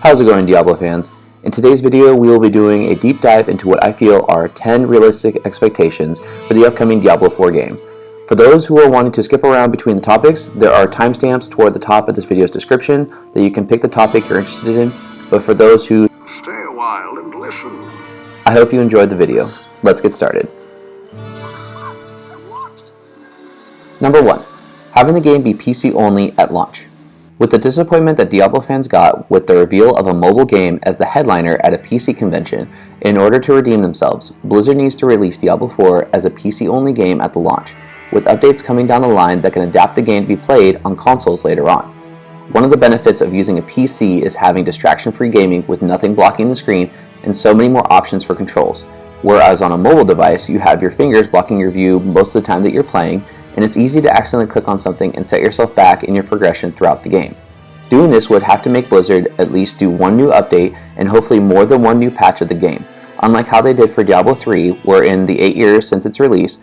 How's it going, Diablo fans? In today's video, we will be doing a deep dive into what I feel are 10 realistic expectations for the upcoming Diablo 4 game. For those who are wanting to skip around between the topics, there are timestamps toward the top of this video's description that you can pick the topic you're interested in, but for those who stay a while and listen, I hope you enjoyed the video. Let's get started. Number 1. Having the game be PC only at launch. With the disappointment that Diablo fans got with the reveal of a mobile game as the headliner at a PC convention, in order to redeem themselves, Blizzard needs to release Diablo 4 as a PC-only game at the launch, with updates coming down the line that can adapt the game to be played on consoles later on. One of the benefits of using a PC is having distraction-free gaming with nothing blocking the screen and so many more options for controls, whereas on a mobile device you have your fingers blocking your view most of the time that you're playing, and it's easy to accidentally click on something and set yourself back in your progression throughout the game. Doing this would have to make Blizzard at least do one new update and hopefully more than one new patch of the game, unlike how they did for Diablo 3, where in the 8 years since its release,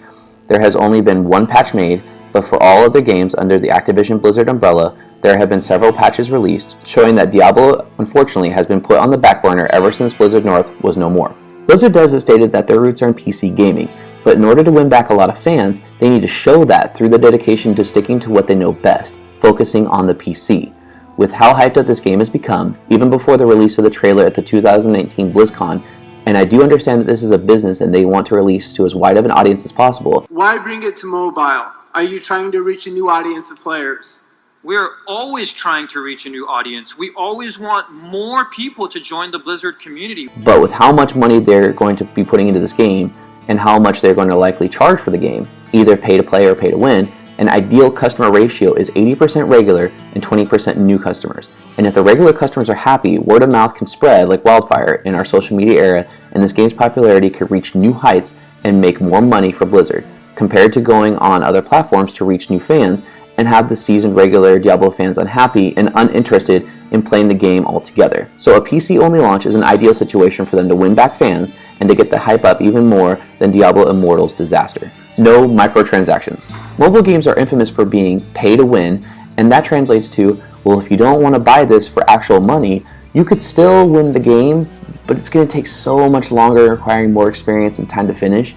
there has only been one patch made, but for all other games under the Activision Blizzard umbrella, there have been several patches released, showing that Diablo unfortunately has been put on the back burner ever since Blizzard North was no more. Blizzard devs have stated that their roots are in PC gaming, but in order to win back a lot of fans, they need to show that through the dedication to sticking to what they know best, focusing on the PC. With how hyped up this game has become, even before the release of the trailer at the 2019 Blizzcon, and I do understand that this is a business and they want to release to as wide of an audience as possible. Why bring it to mobile? Are you trying to reach a new audience of players? We're always trying to reach a new audience. We always want more people to join the Blizzard community. But with how much money they're going to be putting into this game, and how much they're going to likely charge for the game, either pay to play or pay to win, an ideal customer ratio is 80% regular and 20% new customers. And if the regular customers are happy, word of mouth can spread like wildfire in our social media era, and this game's popularity could reach new heights and make more money for Blizzard, compared to going on other platforms to reach new fans and have the seasoned regular Diablo fans unhappy and uninterested in playing the game altogether. So a PC-only launch is an ideal situation for them to win back fans and to get the hype up even more than Diablo Immortal's disaster. No microtransactions. Mobile games are infamous for being pay to win, and that translates to, well, if you don't want to buy this for actual money, you could still win the game, but it's going to take so much longer, requiring more experience and time to finish.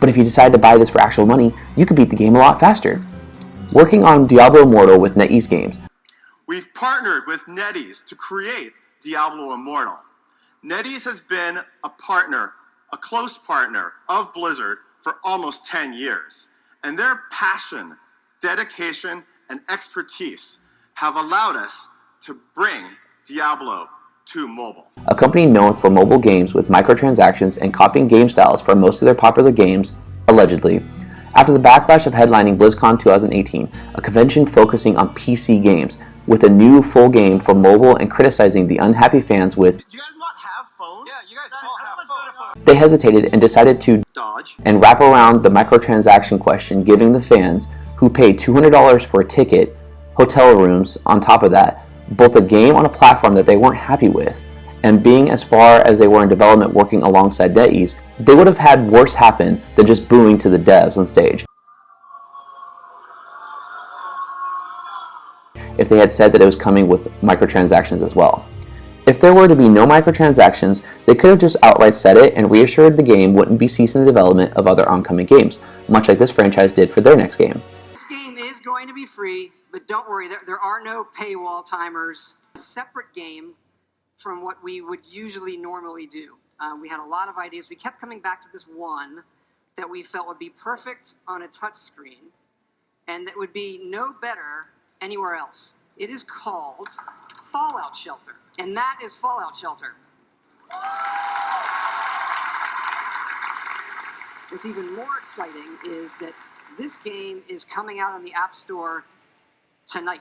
But if you decide to buy this for actual money, you could beat the game a lot faster. Working on Diablo Immortal with NetEase Games. We've partnered with NetEase to create Diablo Immortal. NetEase has been a partner, a close partner of Blizzard for almost 10 years. And their passion, dedication, and expertise have allowed us to bring Diablo to mobile. A company known for mobile games with microtransactions and copying game styles from most of their popular games, allegedly, after the backlash of headlining BlizzCon 2018, a convention focusing on PC games, with a new full game for mobile and criticizing the unhappy fans with, Do you guys not have phones? Yeah, you guys all have phones. they hesitated and decided to Dodge. and wrap around the microtransaction question, giving the fans who paid $200 for a ticket, hotel rooms on top of that, both a game on a platform that they weren't happy with, and being as far as they were in development working alongside NetEase, they would have had worse happen than just booing to the devs on stage. If they had said that it was coming with microtransactions as well. If there were to be no microtransactions, they could have just outright said it and reassured the game wouldn't be ceasing the development of other oncoming games, much like this franchise did for their next game. This game is going to be free, but don't worry, there are no paywall timers. A separate game from what we would usually normally do. We had a lot of ideas. We kept coming back to this one that we felt would be perfect on a touch screen and that would be no better anywhere else. It is called Fallout Shelter, and that is Fallout Shelter. What's even more exciting is that this game is coming out on the App Store tonight.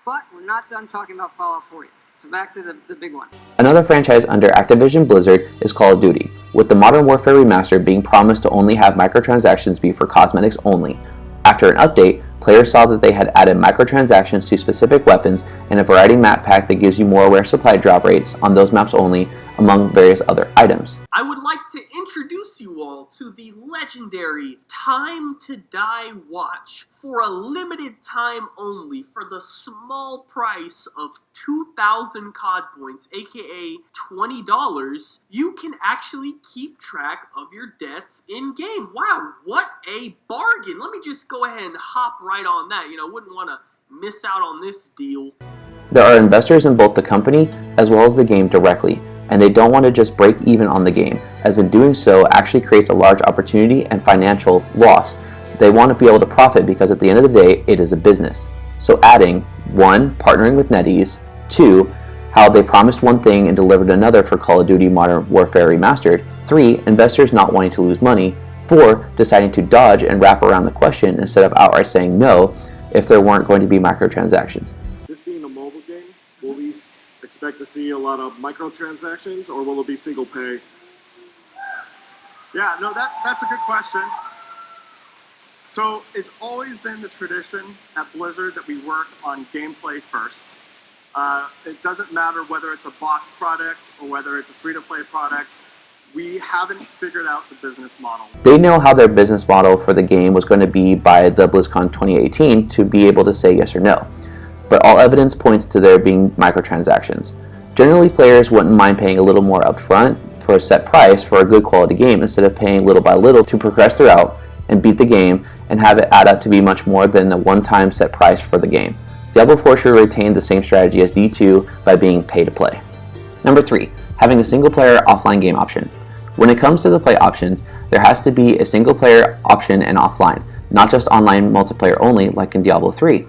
But we're not done talking about Fallout 4 yet. So back to the big one. Another franchise under Activision Blizzard is Call of Duty, with the Modern Warfare Remaster being promised to only have microtransactions be for cosmetics only. After an update, players saw that they had added microtransactions to specific weapons and a variety map pack that gives you more rare supply drop rates on those maps only, among various other items. I would like to introduce you all to the legendary Time to Die watch for a limited time only for the small price of 2,000 COD points, aka $20. You can actually keep track of your deaths in game. Wow, what a bargain. Let me just go ahead and hop right on that. Wouldn't want to miss out on this deal. There are investors in both the company as well as the game directly, and they don't want to just break even on the game, as in doing so actually creates a large opportunity and financial loss. They want to be able to profit because at the end of the day, it is a business. So adding 1. Partnering with NetEase, 2. How they promised one thing and delivered another for Call of Duty Modern Warfare Remastered, 3. Investors not wanting to lose money, 4. Deciding to dodge and wrap around the question instead of outright saying no if there weren't going to be microtransactions. This being a mobile game, will we expect to see a lot of microtransactions, or will it be single pay? Yeah, no, that's a good question. So it's always been the tradition at Blizzard that we work on gameplay first. It doesn't matter whether it's a box product or whether it's a free-to-play product. We haven't figured out the business model. They know how their business model for the game was going to be by the Blizzcon 2018 to be able to say yes or no. But all evidence points to there being microtransactions. Generally, players wouldn't mind paying a little more upfront for a set price for a good quality game instead of paying little by little to progress throughout and beat the game and have it add up to be much more than a one-time set price for the game. Diablo 4 should retain the same strategy as D2 by being pay to play. Number 3. Having a single-player offline game option. When it comes to the play options, there has to be a single-player option and offline, not just online multiplayer only like in Diablo 3.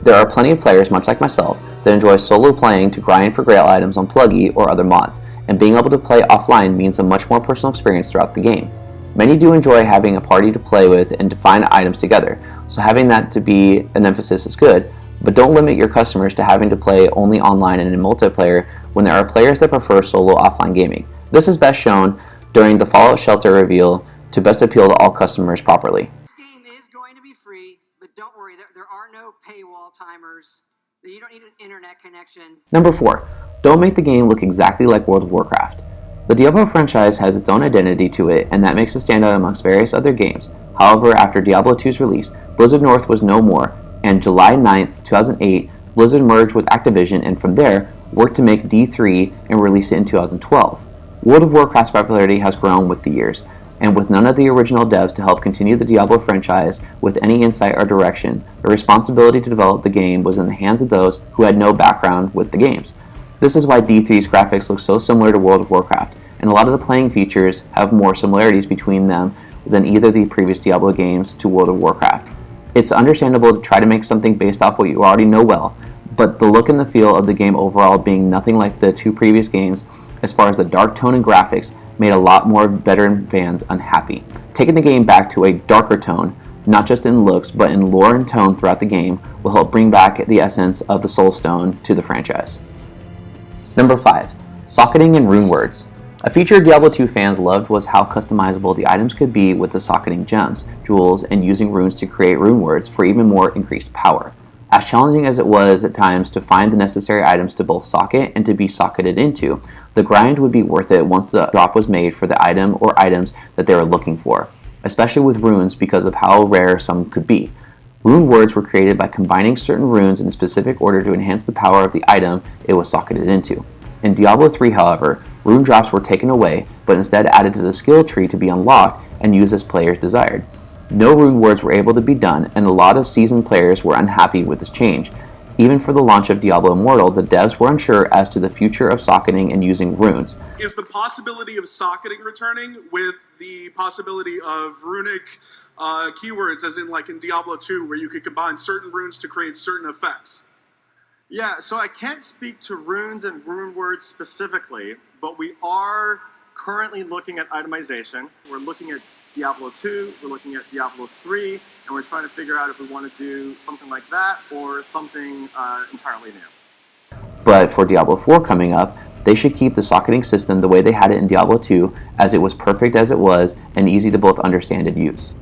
There are plenty of players, much like myself, that enjoy solo playing to grind for grail items on Pluggy or other mods, and being able to play offline means a much more personal experience throughout the game. Many do enjoy having a party to play with and to find items together, so having that to be an emphasis is good, but don't limit your customers to having to play only online and in multiplayer when there are players that prefer solo offline gaming. This is best shown during the Fallout Shelter reveal to best appeal to all customers properly. This game is going to be free, but don't worry, there are no paywall timers. You don't need an internet connection. Number 4. Don't make the game look exactly like World of Warcraft. The Diablo franchise has its own identity to it, and that makes it stand out amongst various other games. However, after Diablo 2's release, Blizzard North was no more, and July 9th, 2008, Blizzard merged with Activision and from there, worked to make D3 and release it in 2012. World of Warcraft's popularity has grown with the years, and with none of the original devs to help continue the Diablo franchise with any insight or direction, the responsibility to develop the game was in the hands of those who had no background with the games. This is why D3's graphics look so similar to World of Warcraft, and a lot of the playing features have more similarities between them than either the previous Diablo games to World of Warcraft. It's understandable to try to make something based off what you already know well, but the look and the feel of the game overall being nothing like the 2 previous games, as far as the dark tone and graphics, made a lot more veteran fans unhappy. Taking the game back to a darker tone, not just in looks but in lore and tone throughout the game, will help bring back the essence of the Soul Stone to the franchise. Number 5. Socketing and rune words. A feature Diablo 2 fans loved was how customizable the items could be with the socketing gems, jewels, and using runes to create rune words for even more increased power. As challenging as it was at times to find the necessary items to both socket and to be socketed into, the grind would be worth it once the drop was made for the item or items that they were looking for, especially with runes because of how rare some could be. Rune words were created by combining certain runes in a specific order to enhance the power of the item it was socketed into. In Diablo 3, however, rune drops were taken away, but instead added to the skill tree to be unlocked and used as players desired. No rune words were able to be done, and a lot of seasoned players were unhappy with this change. Even for the launch of Diablo Immortal, the devs were unsure as to the future of socketing and using runes. Is the possibility of socketing returning with the possibility of runic keywords, as in like in Diablo 2, where you could combine certain runes to create certain effects? Yeah, so I can't speak to runes and rune words specifically, but we are currently looking at itemization. We're looking at Diablo 2, we're looking at Diablo 3, and we're trying to figure out if we want to do something like that or something entirely new. But for Diablo 4 coming up, they should keep the socketing system the way they had it in Diablo 2, as it was perfect as it was and easy to both understand and use.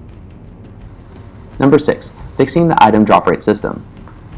Number 6. Fixing the item drop rate system.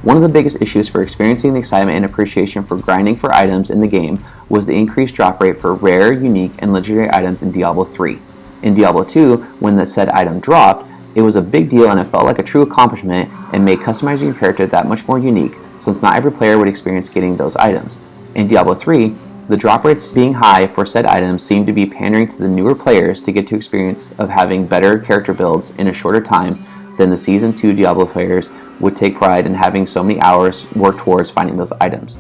One of the biggest issues for experiencing the excitement and appreciation for grinding for items in the game was the increased drop rate for rare, unique, and legendary items in Diablo 3. In Diablo 2, when the said item dropped, it was a big deal and it felt like a true accomplishment and made customizing your character that much more unique, since not every player would experience getting those items. In Diablo 3, the drop rates being high for said items seemed to be pandering to the newer players to get to experience of having better character builds in a shorter time than the Season 2 Diablo players would take pride in having so many hours work towards finding those items.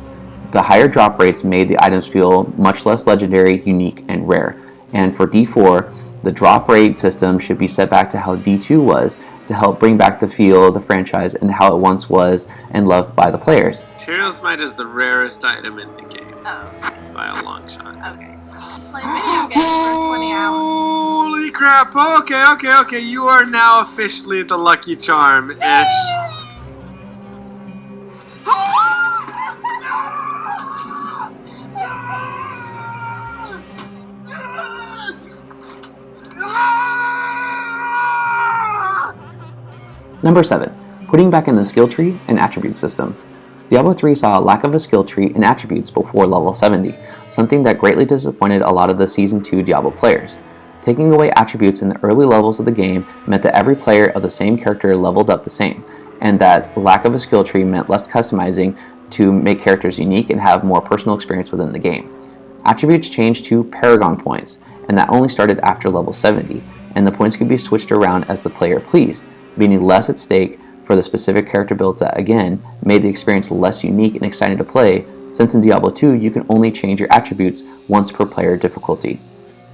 The higher drop rates made the items feel much less legendary, unique, and rare. And for D4, the drop rate system should be set back to how D2 was to help bring back the feel of the franchise and how it once was and loved by the players. Material Smite is the rarest item in the game. Oh, okay. By a long shot. Okay. Play video games for 20 hours. Holy crap! Okay. You are now officially the Lucky Charm-ish. Number 7. Putting back in the skill tree and attribute system. Diablo 3 saw a lack of a skill tree and attributes before level 70, something that greatly disappointed a lot of the Season 2 Diablo players. Taking away attributes in the early levels of the game meant that every player of the same character leveled up the same, and that lack of a skill tree meant less customizing to make characters unique and have more personal experience within the game. Attributes changed to Paragon points, and that only started after level 70, and the points could be switched around as the player pleased, meaning less at stake for the specific character builds that, again, made the experience less unique and exciting to play, since in Diablo 2 you can only change your attributes once per player difficulty.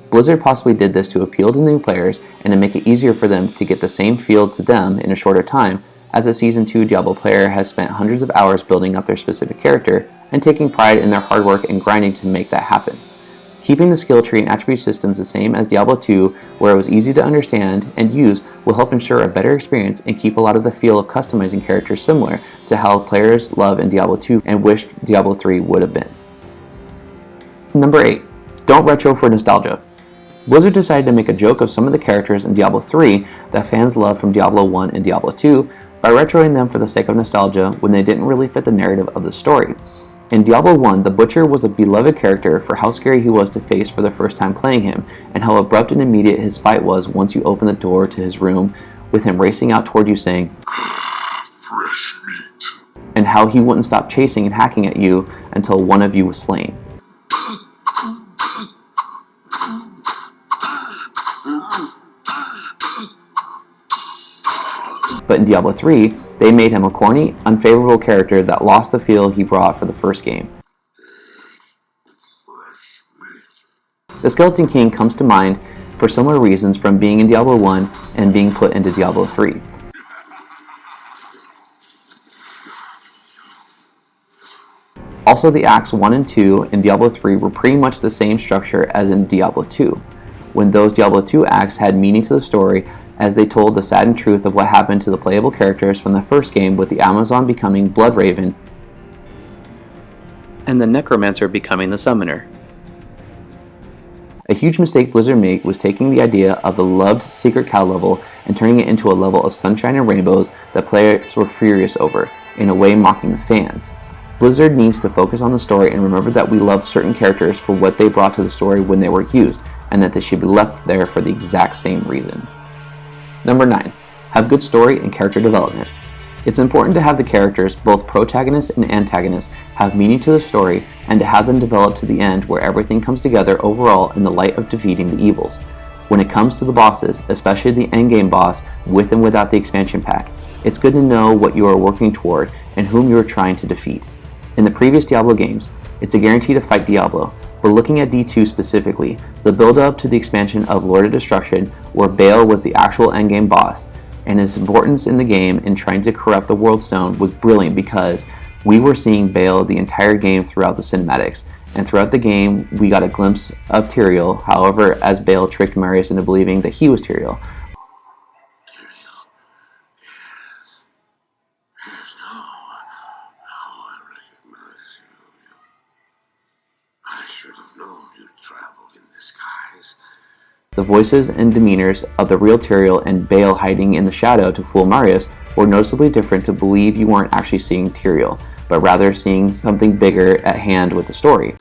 Blizzard possibly did this to appeal to new players and to make it easier for them to get the same feel to them in a shorter time, as a Season 2 Diablo player has spent hundreds of hours building up their specific character and taking pride in their hard work and grinding to make that happen. Keeping the skill tree and attribute systems the same as Diablo 2, where it was easy to understand and use, will help ensure a better experience and keep a lot of the feel of customizing characters similar to how players love in Diablo 2 and wished Diablo 3 would have been. Number 8. Don't retro for nostalgia. Blizzard decided to make a joke of some of the characters in Diablo 3 that fans love from Diablo 1 and Diablo 2 by retroing them for the sake of nostalgia when they didn't really fit the narrative of the story. In Diablo 1, the Butcher was a beloved character for how scary he was to face for the first time playing him, and how abrupt and immediate his fight was once you opened the door to his room, with him racing out toward you saying, Fresh meat. And how he wouldn't stop chasing and hacking at you until one of you was slain. But in Diablo 3, they made him a corny, unfavorable character that lost the feel he brought for the first game. The Skeleton King comes to mind for similar reasons from being in Diablo 1 and being put into Diablo 3. Also, the Acts 1 and 2 in Diablo 3 were pretty much the same structure as in Diablo 2, when those Diablo 2 acts had meaning to the story as they told the saddened truth of what happened to the playable characters from the first game, with the Amazon becoming Bloodraven and the Necromancer becoming the Summoner. A huge mistake Blizzard made was taking the idea of the loved Secret Cow level and turning it into a level of sunshine and rainbows that players were furious over, in a way mocking the fans. Blizzard needs to focus on the story and remember that we love certain characters for what they brought to the story when they were used, and that they should be left there for the exact same reason. Number 9. Have good story and character development. It's important to have the characters, both protagonists and antagonists, have meaning to the story and to have them develop to the end where everything comes together overall in the light of defeating the evils. When it comes to the bosses, especially the endgame boss with and without the expansion pack, it's good to know what you are working toward and whom you are trying to defeat. In the previous Diablo games, it's a guarantee to fight Diablo, but looking at D2 specifically, the build-up to the expansion of Lord of Destruction, where Baal was the actual endgame boss, and his importance in the game in trying to corrupt the World Stone was brilliant because we were seeing Baal the entire game throughout the cinematics, and throughout the game we got a glimpse of Tyrael, however, as Baal tricked Marius into believing that he was Tyrael. The voices and demeanors of the real Tyrael and Baal hiding in the shadow to fool Marius were noticeably different to believe you weren't actually seeing Tyrael, but rather seeing something bigger at hand with the story.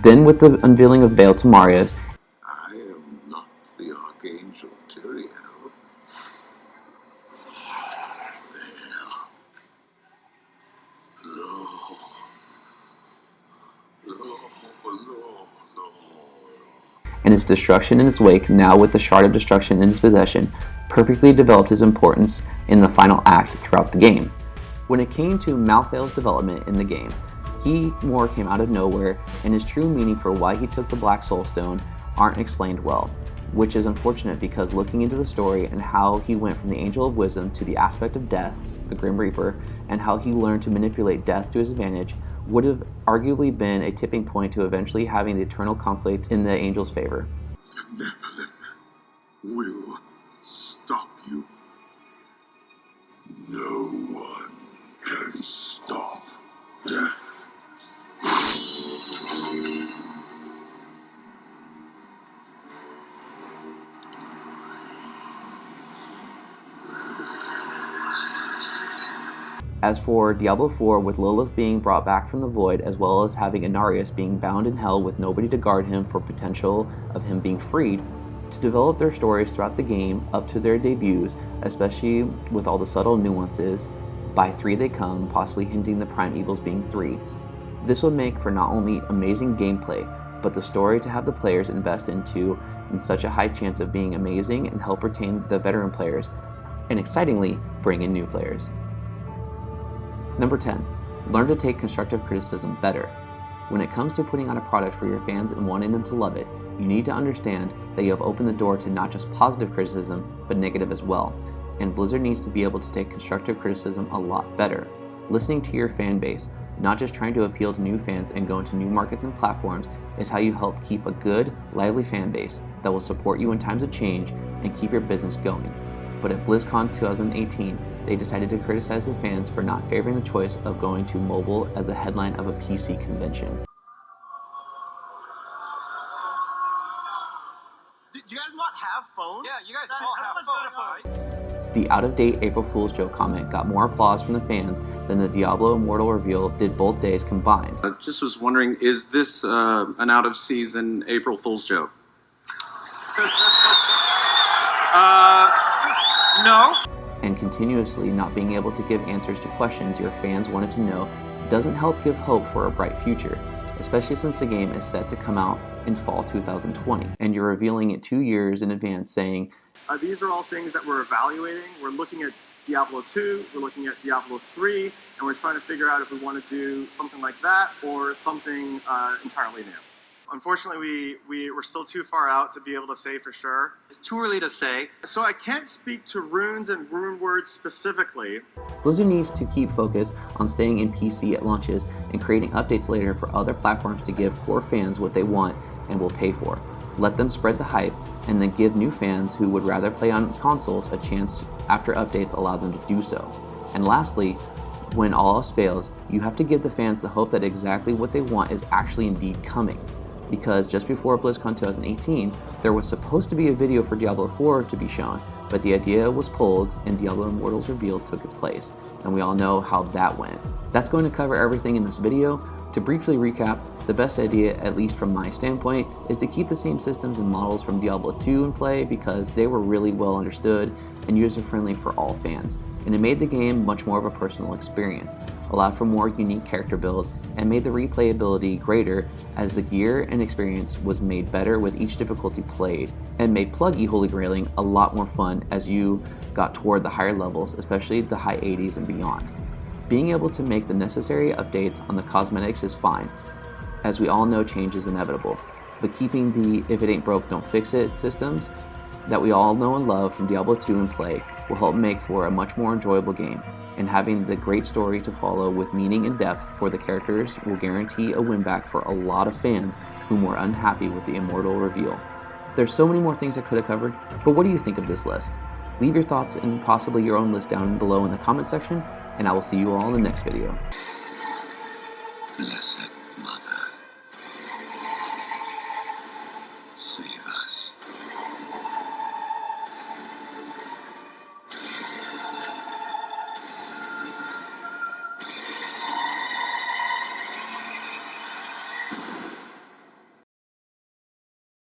Then with the unveiling of Baal to Marius, I am not the Archangel Tyrael. and its destruction in its wake, now with the Shard of Destruction in his possession, perfectly developed his importance in the final act throughout the game. When it came to Malthael's development in the game, he more came out of nowhere, and his true meaning for why he took the Black Soul Stone aren't explained well, which is unfortunate because looking into the story and how he went from the Angel of Wisdom to the aspect of death, the Grim Reaper, and how he learned to manipulate death to his advantage, would have arguably been a tipping point to eventually having the eternal conflict in the Angel's favor. The Nephilim will stop you. No one can stop death. As for Diablo 4, with Lilith being brought back from the void, as well as having Inarius being bound in hell with nobody to guard him for potential of him being freed, to develop their stories throughout the game up to their debuts, especially with all the subtle nuances, by 3 they come, possibly hinting the prime evils being 3. This would make for not only amazing gameplay, but the story to have the players invest into in such a high chance of being amazing and help retain the veteran players, and excitingly, bring in new players. Number 10. Learn to take constructive criticism better. When it comes to putting out a product for your fans and wanting them to love it, you need to understand that you have opened the door to not just positive criticism, but negative as well. And Blizzard needs to be able to take constructive criticism a lot better. Listening to your fan base, not just trying to appeal to new fans and go into new markets and platforms, is how you help keep a good, lively fan base that will support you in times of change and keep your business going. But at BlizzCon 2018, they decided to criticize the fans for not favoring the choice of going to mobile as the headline of a PC convention. Do you guys not have phones? Yeah, you guys all have phones, right? The out-of-date April Fool's joke comment got more applause from the fans than the Diablo Immortal reveal did both days combined. I just was wondering, is this an out-of-season April Fool's joke? No. And continuously not being able to give answers to questions your fans wanted to know doesn't help give hope for a bright future, especially since the game is set to come out in fall 2020, and you're revealing it 2 years in advance saying, These are all things that we're evaluating. We're looking at Diablo 2, we're looking at Diablo 3, and we're trying to figure out if we want to do something like that or something entirely new. Unfortunately, we're still too far out to be able to say for sure. It's too early to say. So I can't speak to runes and rune words specifically. Blizzard needs to keep focus on staying in PC at launches and creating updates later for other platforms to give core fans what they want and will pay for. Let them spread the hype, and then give new fans who would rather play on consoles a chance after updates allow them to do so. And lastly, when all else fails, you have to give the fans the hope that exactly what they want is actually indeed coming. Because just before BlizzCon 2018, there was supposed to be a video for Diablo 4 to be shown, but the idea was pulled and Diablo Immortal's reveal took its place, and we all know how that went. That's going to cover everything in this video. To briefly recap, the best idea, at least from my standpoint, is to keep the same systems and models from Diablo 2 in play because they were really well understood and user-friendly for all fans, and it made the game much more of a personal experience, allowed for more unique character build, and made the replayability greater as the gear and experience was made better with each difficulty played, and made pluggy Holy Grailing a lot more fun as you got toward the higher levels, especially the high 80s and beyond. Being able to make the necessary updates on the cosmetics is fine, as we all know change is inevitable, but keeping the if it ain't broke don't fix it systems that we all know and love from Diablo 2 in play will help make for a much more enjoyable game, and having the great story to follow with meaning and depth for the characters will guarantee a win back for a lot of fans whom were unhappy with the Immortal reveal. There's so many more things I could have covered, but what do you think of this list? Leave your thoughts and possibly your own list down below in the comment section, and I will see you all in the next video. Blessed